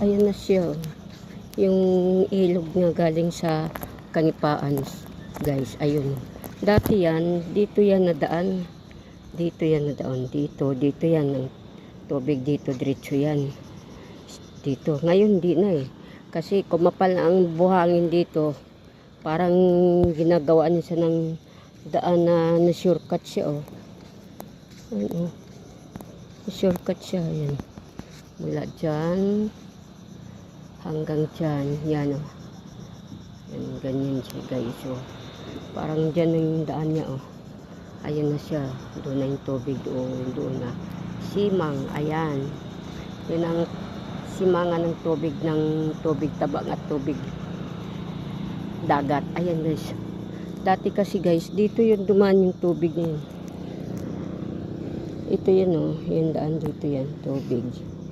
Ayan na siya. Yung ilog nga galing sa Kanipaan, guys. Ayun. Dati yan, dito yan nadaan. Dito yan nadaan. Dito yan ng tubig dito. Diretso yan. Dito. Ngayon di na eh. Kasi kumapal na ang buhangin dito. Parang ginagawa niya siya ng daan na shortcut siya oh. Ano? Shortcut siya. Ayan. Mula dyan hanggang dyan, yan o. Yan, ganyan siya guys o. Parang dyan yung daan niya o. Ayan na siya. Doon na yung tubig doon. Doon na. Simang, ayan. Yan ang simangan ng tubig tabang at tubig dagat. Ayan guys. Dati kasi guys, dito yung dumaan yung tubig niya. Ito yan o. Yan daan dito yan. Tubig.